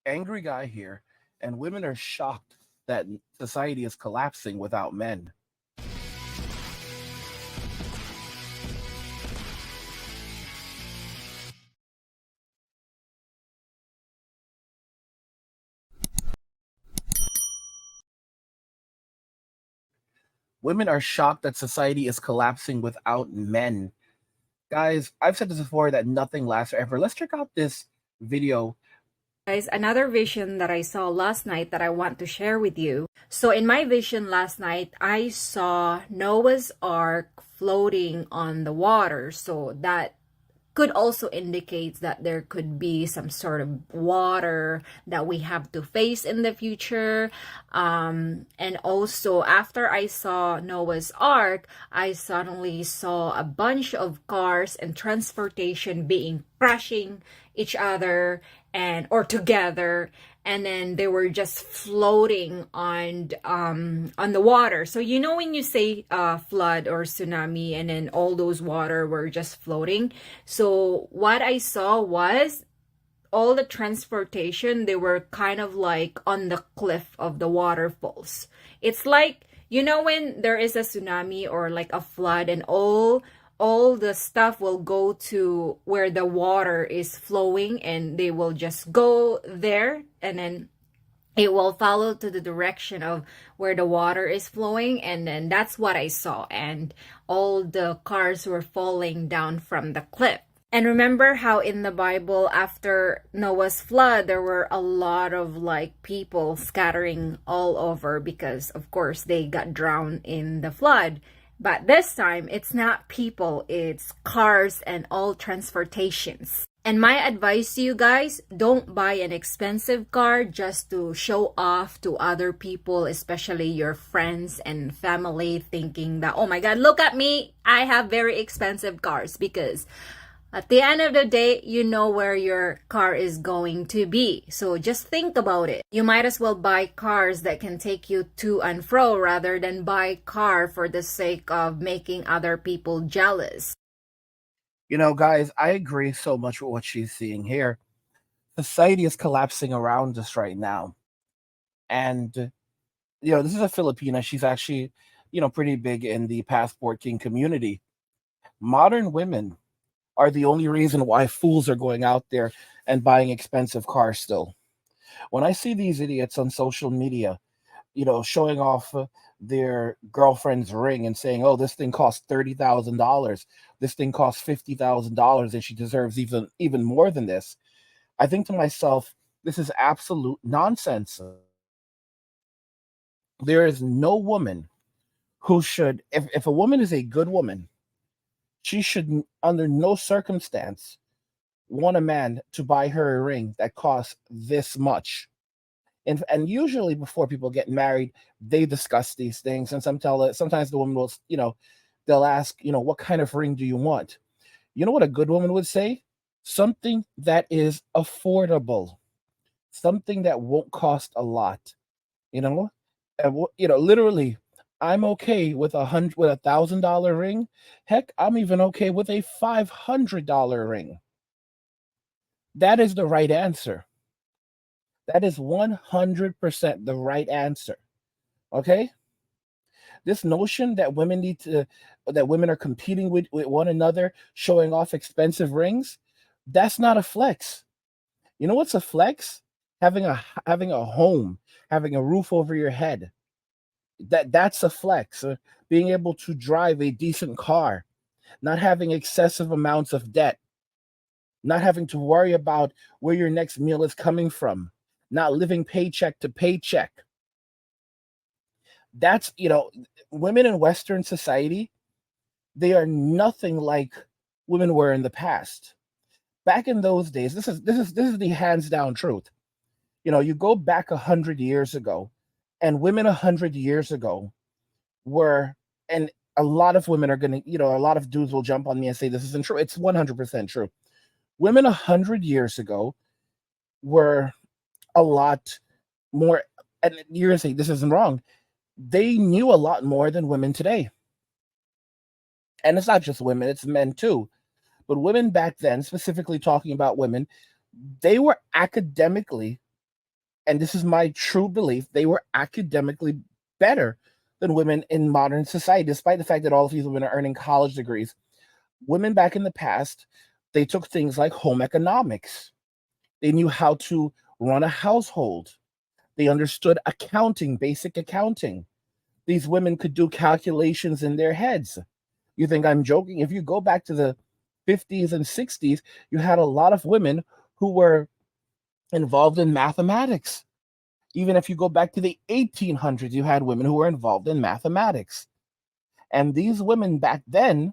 Angry guy here, and women are shocked that society is collapsing without men. Women are shocked that society is collapsing without men. Guys, I've said this before that nothing lasts forever. Let's check out this video. Guys, another vision that I saw last night that I want to share with you. So in my vision last night, I saw Noah's Ark floating on the water. So that could also indicate that there could be some sort of water that we have to face in the future. And also, after I saw Noah's Ark, I suddenly saw a bunch of cars and transportation being crashing each other and or together, and then they were just floating on the water. So you know when you say flood or tsunami and then all those water were just floating. So what I saw was all the transportation, they were kind of like on the cliff of the waterfalls. It's like, you know, when there is a tsunami or like a flood and all the stuff will go to where the water is flowing and they will just go there, and then it will follow to the direction of where the water is flowing. And then that's what I saw, and all the cars were falling down from the cliff. And remember how in the Bible, after Noah's flood, there were a lot of like people scattering all over because, of course, they got drowned in the flood. But this time, it's not people, it's cars and all transportations. And my advice to you guys, don't buy an expensive car just to show off to other people, especially your friends and family, thinking that, oh my God, look at me, I have very expensive cars. Because at the end of the day, you know where your car is going to be. So just think about it. You might as well buy cars that can take you to and fro rather than buy car for the sake of making other people jealous. You know, guys, I agree so much with what she's seeing here. Society is collapsing around us right now. And, this is a Filipina. She's actually, pretty big in the Passport King community. Modern women are the only reason why fools are going out there and buying expensive cars still. When I see these idiots on social media, showing off their girlfriend's ring and saying, "Oh, this thing costs $30,000. This thing costs $50,000, and she deserves even more than this." I think to myself, this is absolute nonsense. There is no woman who should, if a woman is a good woman, she should, under no circumstance, want a man to buy her a ring that costs this much. And usually before people get married, they discuss these things. And sometimes the woman will, they'll ask, what kind of ring do you want? You know what a good woman would say? Something that is affordable, something that won't cost a lot. You know, literally, I'm okay with $1,000 ring. Heck, I'm even okay with a $500 ring. That is the right answer. That is 100% the right answer. Okay? This notion that women are competing with one another, showing off expensive rings, that's not a flex. You know what's a flex? Having a home, having a roof over your head. That's a flex. Being able to drive a decent car, not having excessive amounts of debt, not having to worry about where your next meal is coming from, not living paycheck to paycheck. That's, women in Western society, they are nothing like women were in the past. Back in those days, this is the hands down truth. You go back 100 years ago, and women 100 years ago were, and a lot of women are gonna, a lot of dudes will jump on me and say this isn't true. It's 100% true. Women 100 years ago were a lot more, and you're gonna say this isn't wrong. They knew a lot more than women today. And it's not just women, it's men too. But women back then, specifically talking about women, they were academically and this is my true belief, they were academically better than women in modern society, despite the fact that all of these women are earning college degrees. Women back in the past, they took things like home economics. They knew how to run a household. They understood accounting, basic accounting. These women could do calculations in their heads. You think I'm joking? If you go back to the 50s and 60s, you had a lot of women who were involved in mathematics. Even if you go back to the 1800s, you had women who were involved in mathematics. And these women back then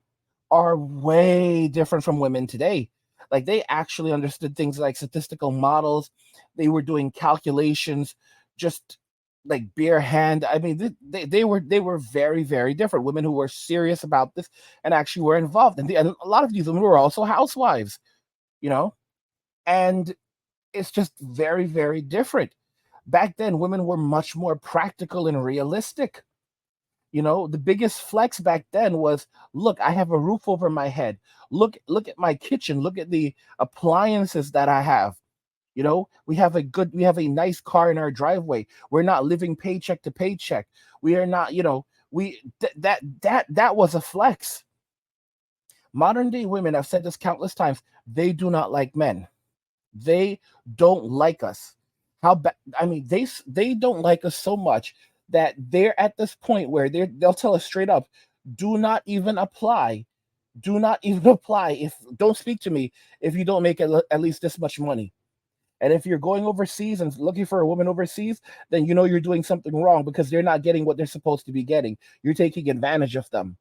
are way different from women today. Like they actually understood things like statistical models. They were doing calculations just like bare hand. I mean, they were very, very different. Women who were serious about this and actually were involved. And a lot of these women were also housewives, you know, and it's just very, very different. Back then, women were much more practical and realistic. The biggest flex back then was, look, I have a roof over my head. Look at my kitchen. Look at the appliances that I have. We have a nice car in our driveway. We're not living paycheck to paycheck. We are not, that was a flex. Modern day women, I've said this countless times, they do not like men. They don't like us. How bad? I mean, they don't like us so much that they're at this point where they'll tell us straight up, do not even apply. Do not even apply. If Don't speak to me if you don't make at least this much money. And if you're going overseas and looking for a woman overseas, then you know you're doing something wrong because they're not getting what they're supposed to be getting. You're taking advantage of them.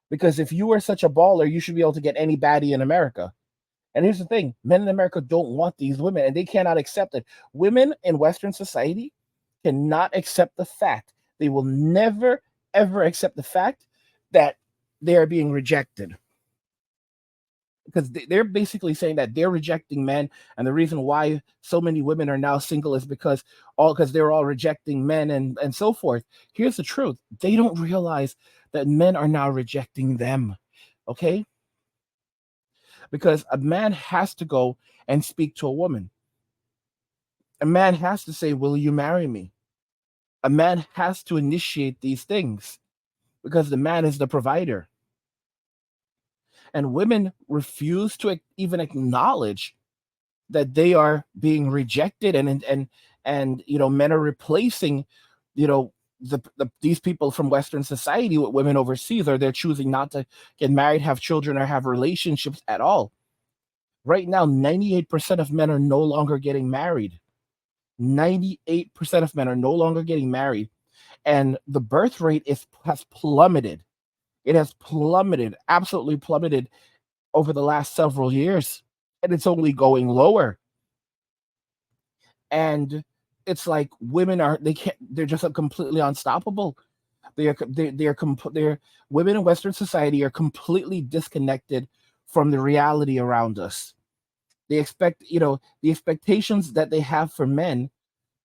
Because if you were such a baller, you should be able to get any baddie in America. And here's the thing, men in America don't want these women and they cannot accept it. Women in Western society cannot accept the fact. They will never, ever accept the fact that they are being rejected. Because they're basically saying that they're rejecting men. And the reason why so many women are now single is because they're all rejecting men and so forth. Here's the truth. They don't realize that men are now rejecting them. Okay? Because a man has to go and speak to a woman. A man has to say, will you marry me? A man has to initiate these things because the man is the provider. And women refuse to even acknowledge that they are being rejected and men are replacing these people from Western society with women overseas, or they're choosing not to get married, have children, or have relationships at all. Right now, 98% of men are no longer getting married. 98% of men are no longer getting married. And the birth rate has plummeted. It has plummeted, absolutely plummeted over the last several years. And it's only going lower. And it's like they're just completely unstoppable. They're women in Western society are completely disconnected from the reality around us. They expect, the expectations that they have for men.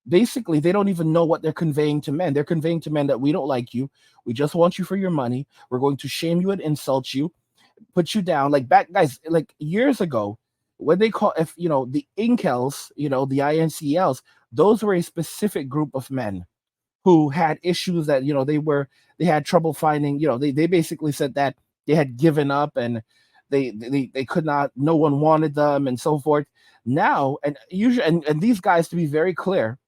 Basically, they don't even know what they're conveying to men. They're conveying to men that we don't like you. We just want you for your money. We're going to shame you and insult you, put you down. Like back guys, like years ago, when they call the incels, the INCLs, those were a specific group of men who had issues that they had trouble finding. They basically said that they had given up and they could not. No one wanted them and so forth. Now and usually and these guys, to be very clear,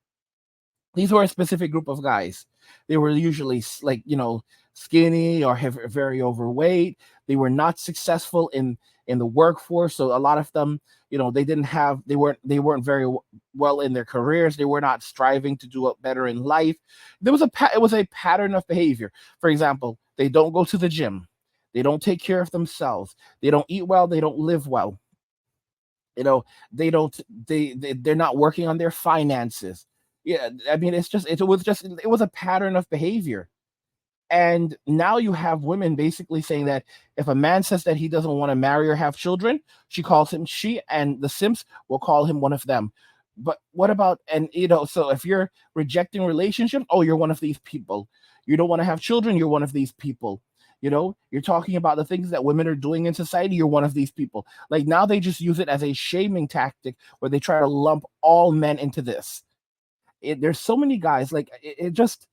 these were a specific group of guys. They were usually skinny or very overweight. They were not successful in the workforce. So a lot of them, they weren't very well in their careers. They were not striving to do better in life. It was a pattern of behavior. For example, they don't go to the gym. They don't take care of themselves. They don't eat well. They don't live well. They don't. They're not working on their finances. Yeah, I mean, it was a pattern of behavior. And now you have women basically saying that if a man says that he doesn't want to marry or have children, she and the simps will call him one of them. But what about, so if you're rejecting relationships, oh, you're one of these people. You don't want to have children, you're one of these people. You're talking about the things that women are doing in society, you're one of these people. Like now they just use it as a shaming tactic where they try to lump all men into this. There's so many guys like it just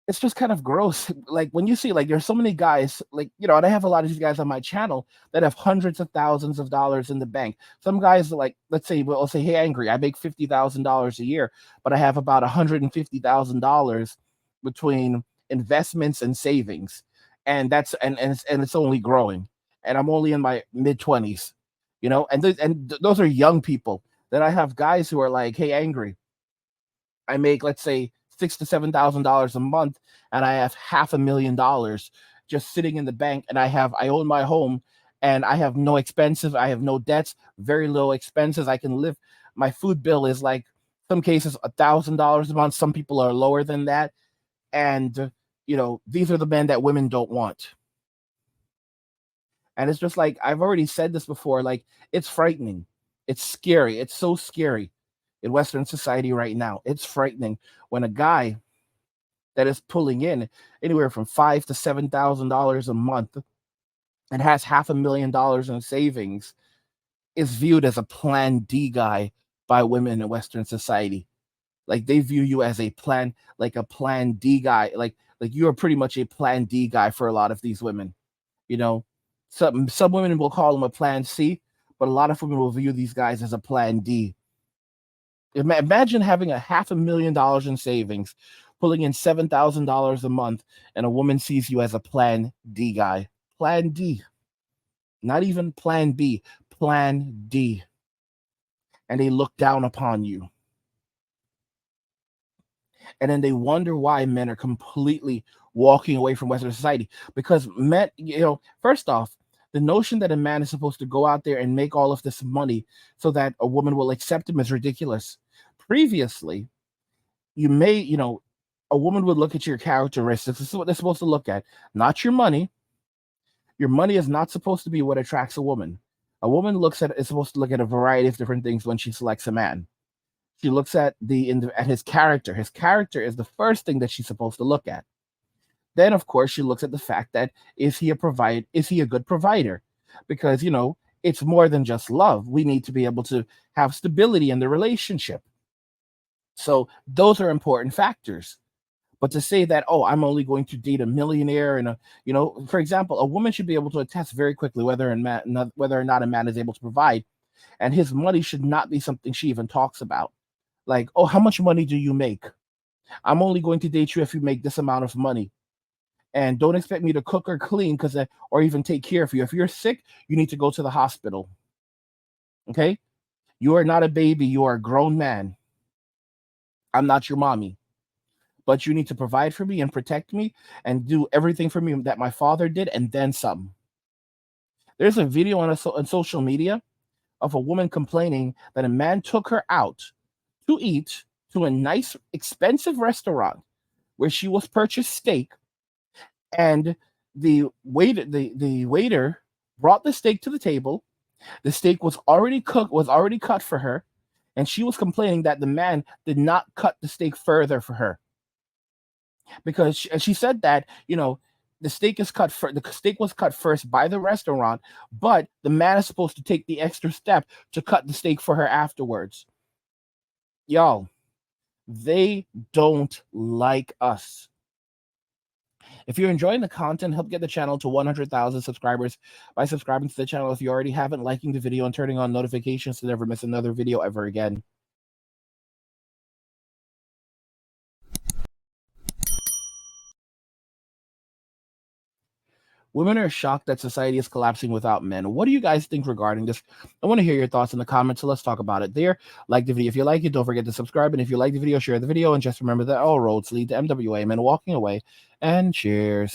it's just kind of gross. Like when you see like there's so many guys like and I have a lot of these guys on my channel that have hundreds of thousands of dollars in the bank. Some guys like let's say, hey, Angry, I make $50,000 a year, but I have about $150,000 between investments and savings, and it's only growing, and I'm only in my mid 20s, those are young people. Then I have guys who are like, hey, Angry, I make, let's say, $6,000 to $7,000 a month, and I have $500,000 just sitting in the bank, and I own my home, and I have no expenses, I have no debts, very low expenses. I can live. My food bill is like some cases $1,000 a month. Some people are lower than that, and these are the men that women don't want. And it's just like I've already said this before. Like it's frightening, it's scary, it's so scary in Western society right now. It's frightening when a guy that is pulling in anywhere from $5,000 to $7,000 a month and has $500,000 in savings is viewed as a plan D guy by women in Western society. Like they view you as a plan D guy. Like you are pretty much a plan D guy for a lot of these women. Some women will call them a plan C, but a lot of women will view these guys as a plan D. Imagine having $500,000 in savings, pulling in $7,000 a month, and a woman sees you as a plan D guy. Plan D. Not even plan B, plan D. And they look down upon you. And then they wonder why men are completely walking away from Western society. Because men, first off, the notion that a man is supposed to go out there and make all of this money so that a woman will accept him is ridiculous. Previously, a woman would look at your characteristics. This is what they're supposed to look at, not your money. Your money is not supposed to be what attracts a woman. A woman is supposed to look at a variety of different things when she selects a man. She looks at his character. His character is the first thing that she's supposed to look at. Then, of course, she looks at the fact that is he a good provider? Because, it's more than just love. We need to be able to have stability in the relationship. So those are important factors. But to say that, oh, I'm only going to date a millionaire and for example, a woman should be able to attest very quickly whether or not a man is able to provide, and his money should not be something she even talks about. Like, oh, how much money do you make? I'm only going to date you if you make this amount of money. And don't expect me to cook or clean or even take care of you. If you're sick, you need to go to the hospital. Okay? You are not a baby. You are a grown man. I'm not your mommy. But you need to provide for me and protect me and do everything for me that my father did and then some. There's a video on social media of a woman complaining that a man took her out to eat to a nice, expensive restaurant where she was purchased steak, and the waiter brought the steak to the table. The steak was already cooked, was already cut for her, and she was complaining that the man did not cut the steak further for her. Because she said that, the steak was cut first by the restaurant, but the man is supposed to take the extra step to cut the steak for her afterwards. Y'all, they don't like us. If you're enjoying the content, help get the channel to 100,000 subscribers by subscribing to the channel if you already haven't, liking the video, and turning on notifications to never miss another video ever again. Women are shocked that society is collapsing without men. What do you guys think regarding this? I want to hear your thoughts in the comments, so let's talk about it there. Like the video if you like it. Don't forget to subscribe. And if you like the video, share the video. And just remember that all roads lead to MWA, men walking away. And cheers.